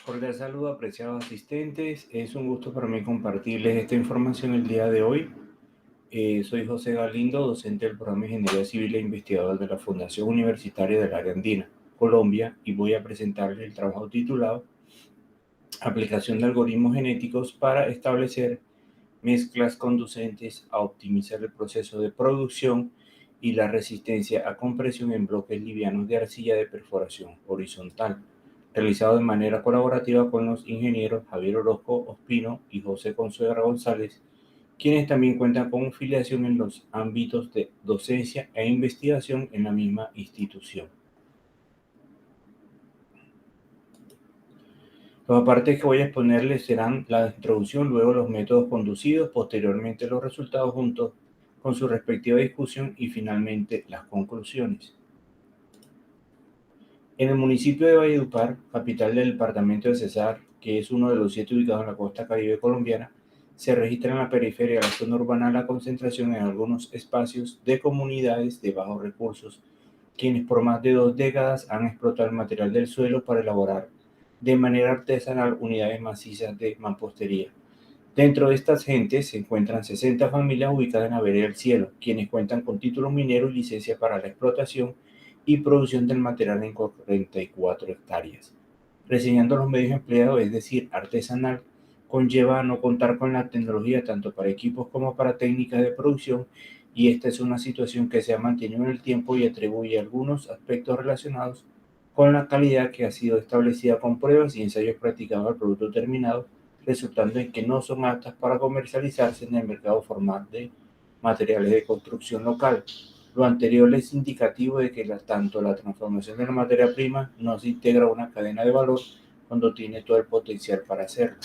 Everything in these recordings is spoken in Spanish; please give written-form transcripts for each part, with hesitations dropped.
Cordial saludo, apreciados asistentes. Es un gusto para mí compartirles esta información el día de hoy. Soy José Galindo, docente del programa de Ingeniería Civil e investigador de la Fundación Universitaria del Área Andina, Colombia, y voy a presentarles el trabajo titulado Aplicación de algoritmos genéticos para establecer mezclas conducentes a optimizar el proceso de producción y la resistencia a compresión en bloques livianos de arcilla de perforación horizontal, realizado de manera colaborativa con los ingenieros Javier Orozco Ospino y José Consuegra González, quienes también cuentan con filiación en los ámbitos de docencia e investigación en la misma institución. Los apartes que voy a exponerles serán la introducción, luego los métodos conducidos, posteriormente los resultados juntos con su respectiva discusión y finalmente las conclusiones. En el municipio de Valledupar, capital del departamento de Cesar, que es uno de los 7 ubicados en la costa caribe colombiana, se registra en la periferia de la zona urbana la concentración en algunos espacios de comunidades de bajos recursos, quienes por más de 2 décadas han explotado el material del suelo para elaborar de manera artesanal unidades macizas de mampostería. Dentro de estas gentes se encuentran 60 familias ubicadas en la vereda del Cielo, quienes cuentan con título minero y licencia para la explotación y producción del material en 44 hectáreas. Reseñando los medios empleados, es decir, artesanal, conlleva no contar con la tecnología tanto para equipos como para técnicas de producción, y esta es una situación que se ha mantenido en el tiempo y atribuye algunos aspectos relacionados con la calidad que ha sido establecida con pruebas y ensayos practicados al producto terminado, resultando en que no son aptas para comercializarse en el mercado formal de materiales de construcción local. Lo anterior es indicativo de que tanto la transformación de la materia prima no se integra a una cadena de valor cuando tiene todo el potencial para hacerlo.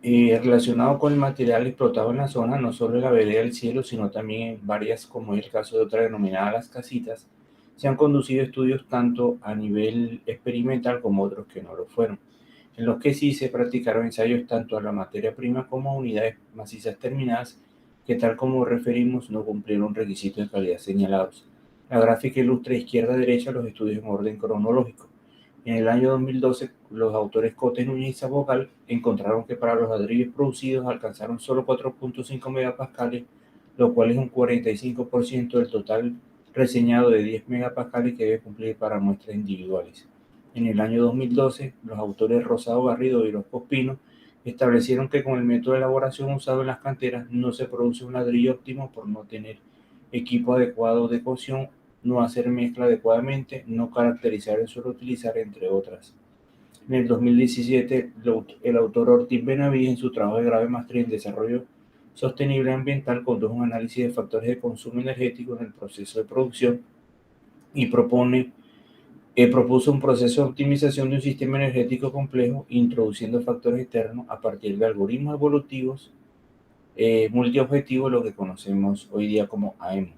Relacionado con el material explotado en la zona, no solo en la vereda del Cielo, sino también en varias, como es el caso de otra denominada Las Casitas, se han conducido estudios tanto a nivel experimental como otros que no lo fueron, en los que sí se practicaron ensayos tanto a la materia prima como a unidades macizas terminadas que, tal como referimos, no cumplieron requisitos de calidad señalados. La gráfica ilustra izquierda-derecha los estudios en orden cronológico. En el año 2012, los autores Cotes, Núñez y Sabogal encontraron que para los ladrillos producidos alcanzaron solo 4.5 megapascales, lo cual es un 45% del total reseñado de 10 megapascales que debe cumplir para muestras individuales. En el año 2012, los autores Rosado Garrido y Orozco Pino establecieron que con el método de elaboración usado en las canteras no se produce un ladrillo óptimo por no tener equipo adecuado de cocción, no hacer mezcla adecuadamente, no caracterizar el suelo a utilizar, entre otras. En el 2017, el autor Ortiz Benavides, en su trabajo de grado de maestría en desarrollo sostenible ambiental, condujo un análisis de factores de consumo energético en el proceso de producción y propuso un proceso de optimización de un sistema energético complejo, introduciendo factores externos a partir de algoritmos evolutivos multiobjetivos, lo que conocemos hoy día como AEMO.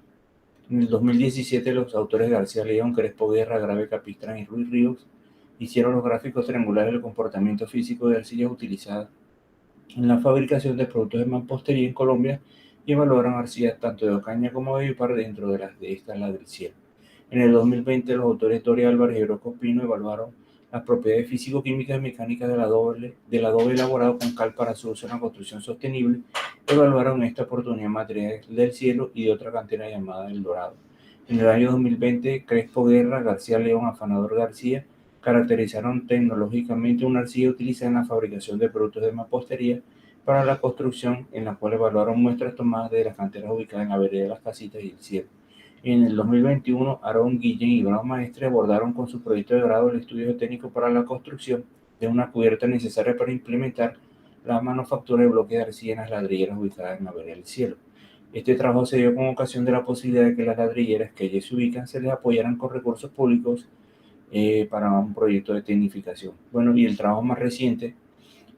En el 2017, los autores García León, Crespo Guerra, Grave Capistrán y Ruiz Ríos hicieron los gráficos triangulares del comportamiento físico de arcillas utilizadas en la fabricación de productos de mampostería en Colombia y evaluaron arcillas tanto de Ocaña como de Valledupar dentro de las de estas, las del Cielo. En el 2020, los autores Doria Álvarez y Orozco Pino evaluaron las propiedades físico-químicas y mecánicas del adobe elaborado con cal para su uso en la construcción sostenible. Evaluaron esta oportunidad material del Cielo y de otra cantera llamada El Dorado. En el año 2020, Crespo Guerra, García León, Afanador García caracterizaron tecnológicamente una arcilla utilizada en la fabricación de productos de mampostería para la construcción, en la cual evaluaron muestras tomadas de las canteras ubicadas en la vereda de Las Casitas y El Cielo. En el 2021, Aarón Guillén y Bruno Maestre abordaron con su proyecto de grado el estudio técnico para la construcción de una cubierta necesaria para implementar la manufactura de bloques de arcilla en las ladrilleras ubicadas en la vereda del Cielo. Este trabajo se dio con ocasión de la posibilidad de que las ladrilleras que allí se ubican se les apoyaran con recursos públicos para un proyecto de tecnificación. Bueno, y el trabajo más reciente,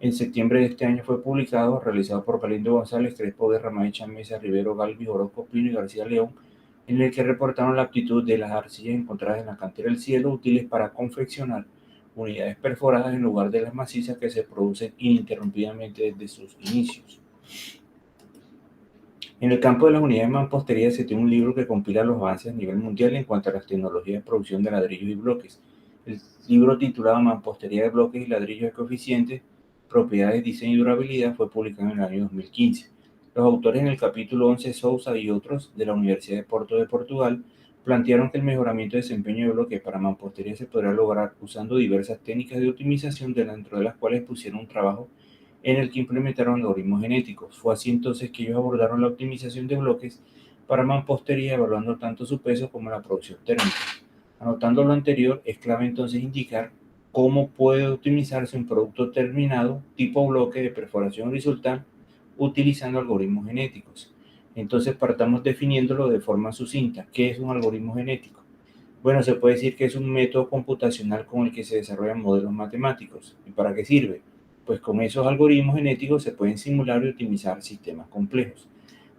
en septiembre de este año, fue publicado, realizado por Galindo González, Crespo Guerra, Maicha Mesa, Rivero Galvis, Orozco Pino y García León, en el que reportaron la aptitud de las arcillas encontradas en la cantera del Cielo, útiles para confeccionar unidades perforadas en lugar de las macizas que se producen ininterrumpidamente desde sus inicios. En el campo de las unidades de mampostería se tiene un libro que compila los avances a nivel mundial en cuanto a las tecnologías de producción de ladrillos y bloques. El libro titulado Mampostería de bloques y ladrillos de coeficientes, propiedades, diseño y durabilidad fue publicado en el año 2015. Los autores en el capítulo 11, Sousa y otros de la Universidad de Porto de Portugal, plantearon que el mejoramiento de desempeño de bloques para mampostería se podrá lograr usando diversas técnicas de optimización, dentro de las cuales pusieron un trabajo en el que implementaron algoritmos genéticos. Fue así entonces que ellos abordaron la optimización de bloques para mampostería, evaluando tanto su peso como la producción térmica. Anotando lo anterior, es clave entonces indicar cómo puede optimizarse un producto terminado tipo bloque de perforación horizontal utilizando algoritmos genéticos. Entonces partamos definiéndolo de forma sucinta. ¿Qué es un algoritmo genético? Bueno, se puede decir que es un método computacional con el que se desarrollan modelos matemáticos. ¿Y para qué sirve? Pues con esos algoritmos genéticos se pueden simular y optimizar sistemas complejos.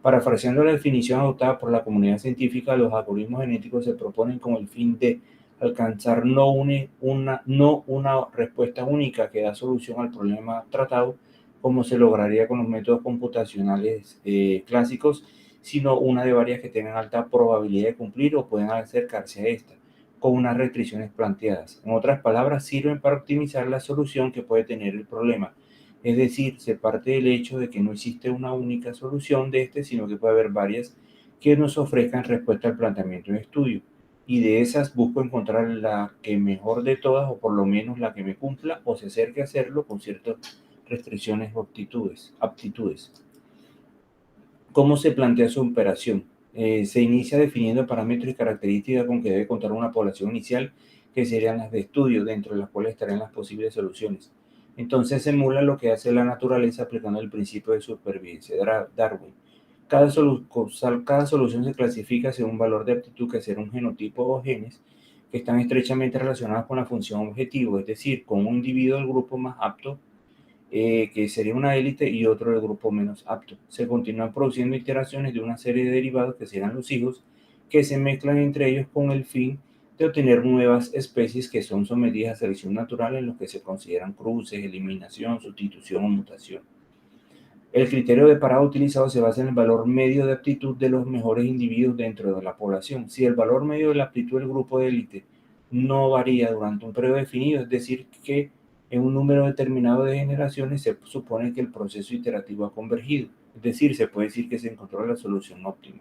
Parafraseando la definición adoptada por la comunidad científica, los algoritmos genéticos se proponen con el fin de alcanzar no una respuesta única que da solución al problema tratado, como se lograría con los métodos computacionales clásicos, sino una de varias que tengan alta probabilidad de cumplir o pueden acercarse a esta, con unas restricciones planteadas. En otras palabras, sirven para optimizar la solución que puede tener el problema. Es decir, se parte del hecho de que no existe una única solución de este, sino que puede haber varias que nos ofrezcan respuesta al planteamiento de estudio. Y de esas busco encontrar la que mejor de todas, o por lo menos la que me cumpla o se acerque a hacerlo con ciertas restricciones o aptitudes. ¿Cómo se plantea su operación? Se inicia definiendo parámetros y características con que debe contar una población inicial, que serían las de estudio, dentro de las cuales estarían las posibles soluciones. Entonces se emula lo que hace la naturaleza aplicando el principio de supervivencia de Darwin. Cada solución se clasifica según un valor de aptitud, que será un genotipo o genes, que están estrechamente relacionados con la función objetivo, es decir, con un individuo del grupo más apto, que sería una élite, y otro del grupo menos apto. Se continúan produciendo iteraciones de una serie de derivados, que serán los hijos, que se mezclan entre ellos con el fin de obtener nuevas especies que son sometidas a selección natural, en los que se consideran cruces, eliminación, sustitución o mutación. El criterio de parado utilizado se basa en el valor medio de aptitud de los mejores individuos dentro de la población. Si el valor medio de la aptitud del grupo de élite no varía durante un periodo definido, es decir, que en un número determinado de generaciones, se supone que el proceso iterativo ha convergido. Es decir, se puede decir que se encontró la solución óptima.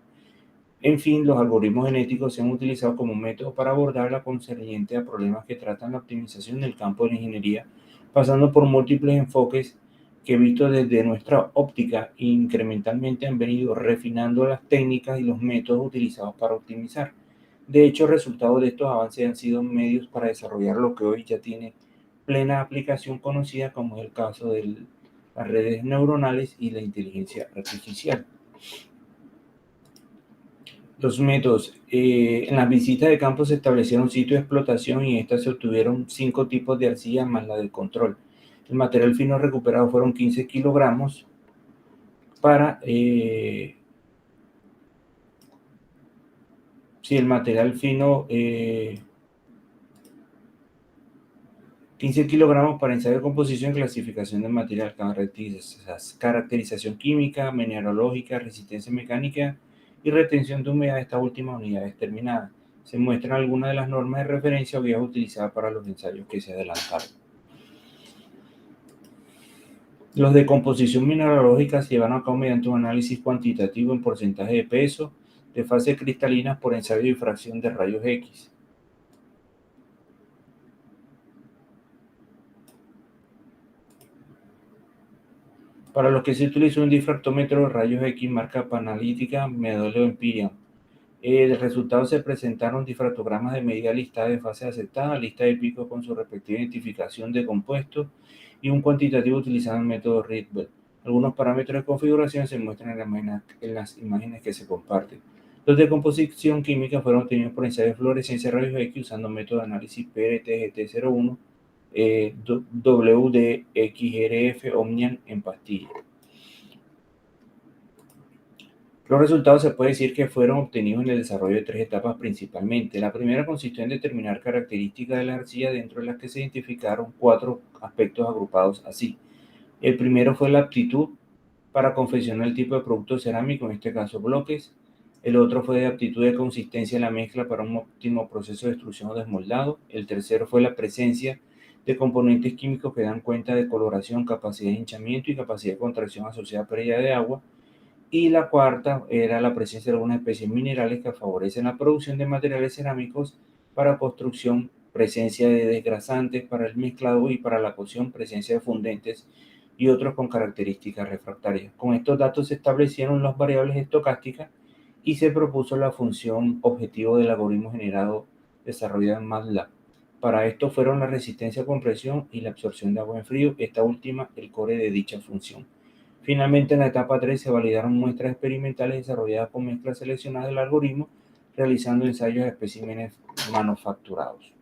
En fin, los algoritmos genéticos se han utilizado como método para abordar la concerniente a problemas que tratan la optimización del campo de la ingeniería, pasando por múltiples enfoques que, visto desde nuestra óptica, incrementalmente han venido refinando las técnicas y los métodos utilizados para optimizar. De hecho, resultados de estos avances han sido medios para desarrollar lo que hoy ya tiene plena aplicación conocida, como es el caso de las redes neuronales y la inteligencia artificial. Los métodos. En las visitas de campo se establecieron sitios de explotación, y en estas se obtuvieron 5 tipos de arcilla más la de control. El material fino recuperado fueron 15 kilogramos para... el material fino... 15 kilogramos para ensayo de composición y clasificación del material, caracterización química, mineralógica, resistencia mecánica y retención de humedad de estas últimas unidades terminadas. Se muestran algunas de las normas de referencia o guías utilizadas para los ensayos que se adelantaron. Los de composición mineralógica se llevaron a cabo mediante un análisis cuantitativo en porcentaje de peso de fases cristalinas por ensayo de difracción de rayos X. Para los que se utilizó un difractómetro de rayos X marca pananalítica modelo Empyrean. El resultado se presentaron difractogramas de medida listada de fases aceptadas, lista de picos con su respectiva identificación de compuestos y un cuantitativo utilizando el método Rydberg. Algunos parámetros de configuración se muestran en las imágenes que se comparten. Los de composición química fueron obtenidos por ensayo de fluorescencia de rayos X usando método de análisis PRT-GT01, WDXRF Omnium en pastilla. Los resultados se puede decir que fueron obtenidos en el desarrollo de 3 etapas principalmente. La primera consistió en determinar características de la arcilla, dentro de las que se identificaron 4 aspectos agrupados así. El primero fue la aptitud para confeccionar el tipo de producto cerámico, en este caso bloques. El otro fue de aptitud de consistencia en la mezcla para un óptimo proceso de extrusión o desmoldado. El tercero fue la presencia de componentes químicos que dan cuenta de coloración, capacidad de hinchamiento y capacidad de contracción asociada a pérdida de agua. Y la cuarta era la presencia de algunas especies minerales que favorecen la producción de materiales cerámicos para construcción, presencia de desgrasantes para el mezclado y para la cocción, presencia de fundentes y otros con características refractarias. Con estos datos se establecieron las variables estocásticas y se propuso la función objetivo del algoritmo generado desarrollado en MATLAB. Para esto fueron la resistencia a compresión y la absorción de agua en frío, esta última el core de dicha función. Finalmente, en la etapa 3 se validaron muestras experimentales desarrolladas con mezclas seleccionadas del algoritmo, realizando ensayos de especímenes manufacturados.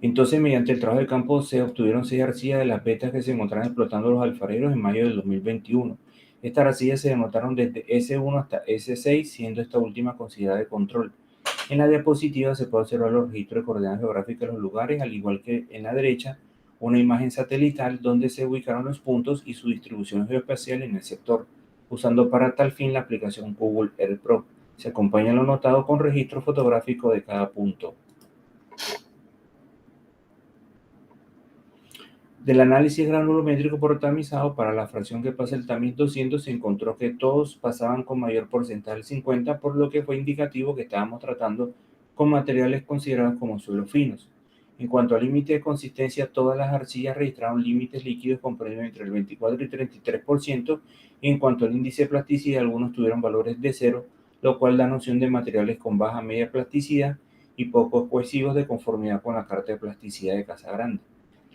Entonces, mediante el trabajo de campo, se obtuvieron 6 arcillas de las vetas que se encontraban explotando los alfareros en mayo del 2021. Estas arcillas se denotaron desde S1 hasta S6, siendo esta última considerada de control. En la diapositiva se puede observar los registros de coordenadas geográficas de los lugares, al igual que en la derecha, una imagen satelital donde se ubicaron los puntos y su distribución geoespacial en el sector, usando para tal fin la aplicación Google Earth Pro. Se acompaña lo notado con registro fotográfico de cada punto. Del análisis granulométrico portamizado para la fracción que pasa el tamiz 200 se encontró que todos pasaban con mayor porcentaje del 50, por lo que fue indicativo que estábamos tratando con materiales considerados como suelos finos. En cuanto al límite de consistencia, todas las arcillas registraron límites líquidos comprendidos entre el 24 y 33%, y en cuanto al índice de plasticidad, algunos tuvieron valores de cero, lo cual da noción de materiales con baja media plasticidad y poco cohesivos de conformidad con la carta de plasticidad de Casagrande.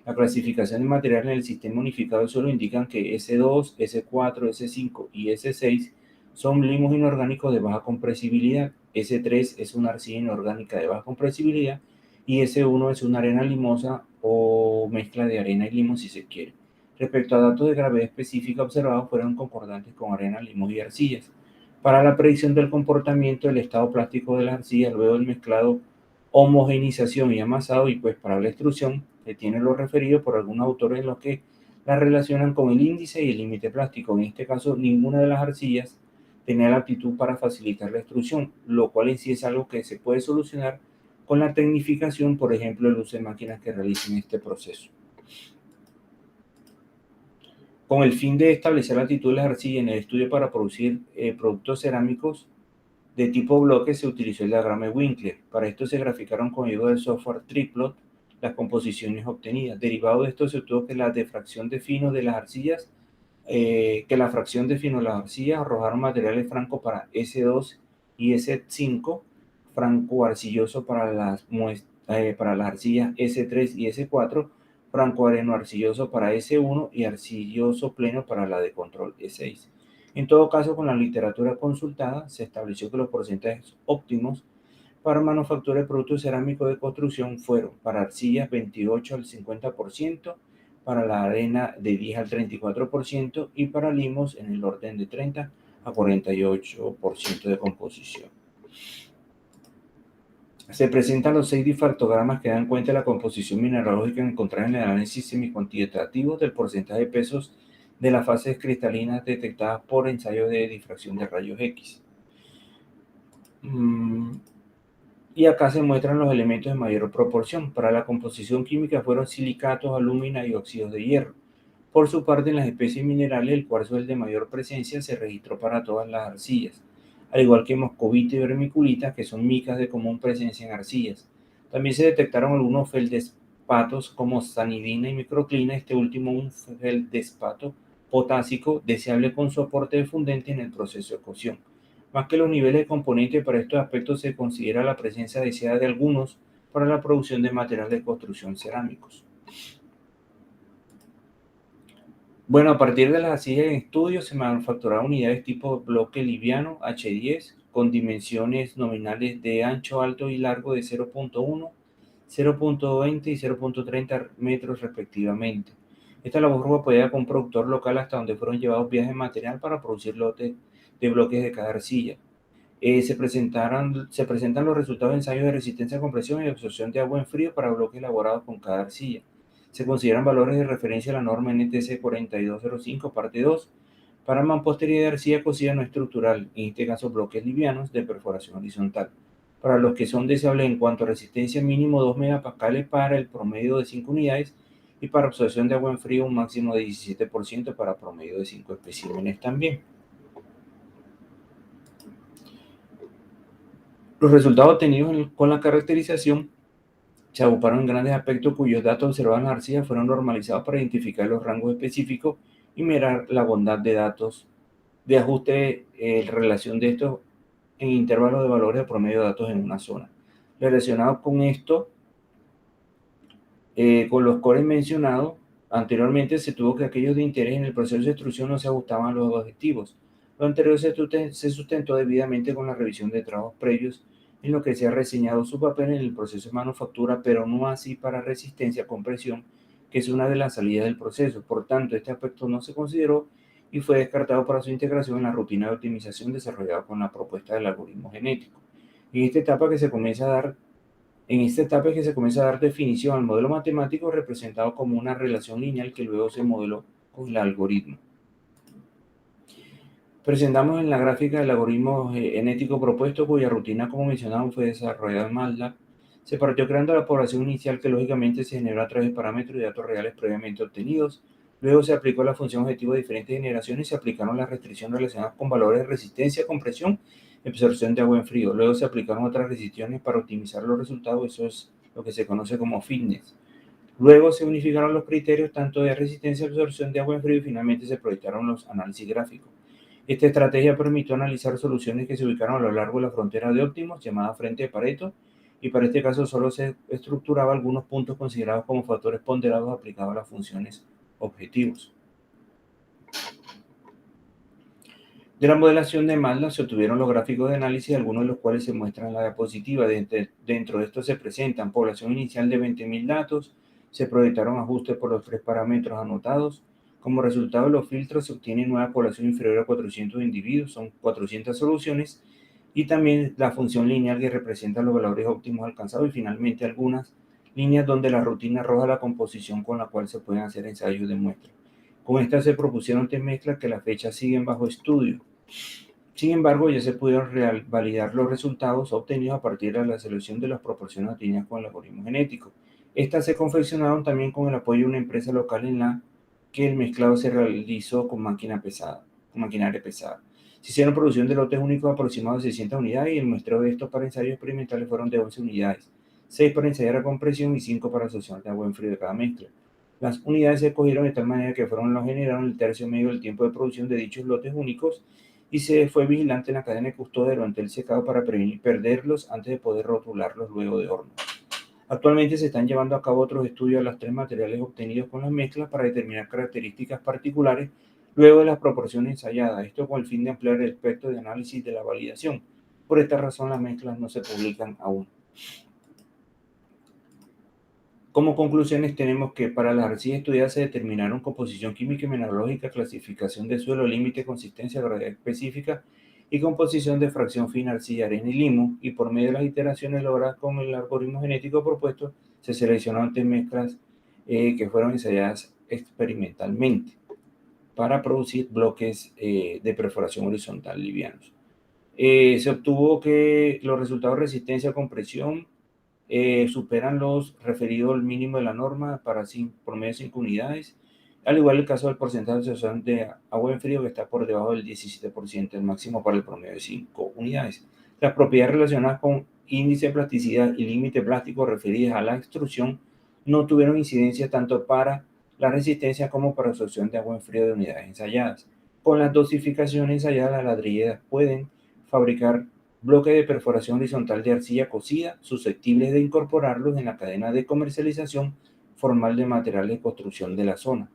La clasificación de materiales en el sistema unificado de suelo indican que S2, S4, S5 y S6 son limos inorgánicos de baja compresibilidad, S3 es una arcilla inorgánica de baja compresibilidad y S1 es una arena limosa o mezcla de arena y limo si se quiere. Respecto a datos de gravedad específica observados, fueron concordantes con arena, limos y arcillas. Para la predicción del comportamiento del estado plástico de las arcillas luego del mezclado, homogenización y amasado, y pues para la extrusión se tiene lo referido por algunos autores en los que la relacionan con el índice y el límite plástico. En este caso, ninguna de las arcillas tenía la aptitud para facilitar la extrusión, lo cual en sí es algo que se puede solucionar con la tecnificación, por ejemplo, el uso de máquinas que realicen este proceso. Con el fin de establecer la actitud de las arcillas en el estudio para producir productos cerámicos de tipo bloque, se utilizó el diagrama de Winkler. Para esto se graficaron con ayuda del software Triplot las composiciones obtenidas. Derivado de esto se obtuvo que la fracción de fino de las arcillas arrojaron materiales francos para S2 y S5, franco arcilloso para las arcillas S3 y S4, franco areno arcilloso para S1 y arcilloso pleno para la de control E6. En todo caso, con la literatura consultada, se estableció que los porcentajes óptimos para manufactura de productos cerámicos de construcción fueron para arcillas 28 al 50%, para la arena de 10 al 34% y para limos en el orden de 30 a 48% de composición. Se presentan los 6 difractogramas que dan cuenta de la composición mineralógica encontrada en el análisis semicuantitativo del porcentaje de pesos de las fases cristalinas detectadas por ensayos de difracción de rayos X. Y acá se muestran los elementos de mayor proporción. Para la composición química fueron silicatos, alúmina y óxidos de hierro. Por su parte, en las especies minerales, el cuarzo es el de mayor presencia, se registró para todas las arcillas, al igual que moscovita y vermiculita, que son micas de común presencia en arcillas. También se detectaron algunos feldespatos como sanidina y microclina, este último un feldespato potásico deseable con su aporte de fundente en el proceso de cocción. Más que los niveles de componentes, para estos aspectos se considera la presencia deseada de algunos para la producción de materiales de construcción cerámicos. Bueno, a partir de las arcillas en estudio se manufacturaron unidades tipo bloque liviano H10 con dimensiones nominales de ancho, alto y largo de 0.1, 0.20 y 0.30 metros respectivamente. Esta labor fue apoyada con un productor local hasta donde fueron llevados viajes de material para producir lotes de bloques de cada arcilla. Se presentan los resultados de ensayos de resistencia a compresión y absorción de agua en frío para bloques elaborados con cada arcilla. Se consideran valores de referencia a la norma NTC 4205, parte 2, para mampostería de arcilla cocida no estructural, en este caso bloques livianos de perforación horizontal. Para los que son deseables en cuanto a resistencia, mínimo 2 megapascales para el promedio de 5 unidades y para absorción de agua en frío un máximo de 17% para promedio de 5 especímenes también. Los resultados obtenidos con la caracterización se agruparon en grandes aspectos cuyos datos observados en la arcilla fueron normalizados para identificar los rangos específicos y mirar la bondad de datos de ajuste en relación de estos en intervalos de valores de promedio de datos en una zona. Relacionado con esto, con los cores mencionados anteriormente, se tuvo que aquellos de interés en el proceso de extrusión no se ajustaban a los objetivos. Lo anterior se sustentó debidamente con la revisión de trabajos previos en lo que se ha reseñado su papel en el proceso de manufactura, pero no así para resistencia a compresión, que es una de las salidas del proceso. Por tanto, este aspecto no se consideró y fue descartado para su integración en la rutina de optimización desarrollada con la propuesta del algoritmo genético. En esta etapa es que se comienza a dar definición al modelo matemático representado como una relación lineal que luego se modeló con el algoritmo. Presentamos en la gráfica el algoritmo genético propuesto, cuya rutina, como mencionamos, fue desarrollada en MATLAB. Se partió creando la población inicial que lógicamente se generó a través de parámetros y datos reales previamente obtenidos. Luego se aplicó la función objetivo de diferentes generaciones y se aplicaron las restricciones relacionadas con valores de resistencia, compresión y absorción de agua en frío. Luego se aplicaron otras restricciones para optimizar los resultados, eso es lo que se conoce como fitness. Luego se unificaron los criterios tanto de resistencia y absorción de agua en frío y finalmente se proyectaron los análisis gráficos. Esta estrategia permitió analizar soluciones que se ubicaron a lo largo de la frontera de óptimos, llamada frente de Pareto, y para este caso solo se estructuraba algunos puntos considerados como factores ponderados aplicados a las funciones objetivos. De la modelación de MATLAB se obtuvieron los gráficos de análisis, algunos de los cuales se muestran en la diapositiva. Dentro de estos se presentan población inicial de 20.000 datos, se proyectaron ajustes por los 3 parámetros anotados. Como resultado de los filtros se obtiene nueva población inferior a 400 individuos, son 400 soluciones, y también la función lineal que representa los valores óptimos alcanzados y finalmente algunas líneas donde la rutina arroja la composición con la cual se pueden hacer ensayos de muestra. Con esta se propusieron tres mezclas que a la fecha siguen bajo estudio. Sin embargo, ya se pudieron validar los resultados obtenidos a partir de la selección de las proporciones obtenidas con el algoritmo genético. Estas se confeccionaron también con el apoyo de una empresa local en la que el mezclado se realizó con maquinaria pesada. Se hicieron producción de lotes únicos aproximados de 600 unidades y el muestreo de estos para ensayos experimentales fueron de 11 unidades, 6 para ensayar a compresión y 5 para asociación de agua en frío de cada mezcla. Las unidades se escogieron de tal manera que fueron los generaron el tercio medio del tiempo de producción de dichos lotes únicos y se fue vigilante en la cadena de custodia durante el secado para prevenir perderlos antes de poder rotularlos luego de horno. Actualmente se están llevando a cabo otros estudios de los tres materiales obtenidos con las mezclas para determinar características particulares luego de las proporciones ensayadas, esto con el fin de ampliar el espectro de análisis de la validación. Por esta razón las mezclas no se publican aún. Como conclusiones tenemos que para las arcillas estudiadas se determinaron composición química y mineralógica, clasificación de suelo, límite, consistencia, gravedad específica y composición de fracción fina, arcilla, arena y limo, y por medio de las iteraciones logradas con el algoritmo genético propuesto, se seleccionaron tres mezclas que fueron ensayadas experimentalmente para producir bloques de perforación horizontal livianos. Se obtuvo que los resultados de resistencia a compresión superan los referidos al mínimo de la norma para promedio de 5 unidades, al igual el caso del porcentaje de absorción de agua en frío que está por debajo del 17%, el máximo para el promedio de 5 unidades. Las propiedades relacionadas con índice de plasticidad y límite plástico referidas a la extrusión no tuvieron incidencia tanto para la resistencia como para absorción de agua en frío de unidades ensayadas. Con las dosificaciones ensayadas, las ladrilleras pueden fabricar bloques de perforación horizontal de arcilla cocida susceptibles de incorporarlos en la cadena de comercialización formal de materiales de construcción de la zona.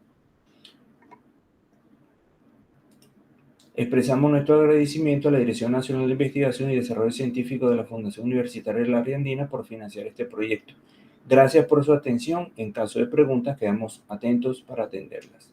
Expresamos nuestro agradecimiento a la Dirección Nacional de Investigación y Desarrollo Científico de la Fundación Universitaria del Área Andina por financiar este proyecto. Gracias por su atención. En caso de preguntas, quedamos atentos para atenderlas.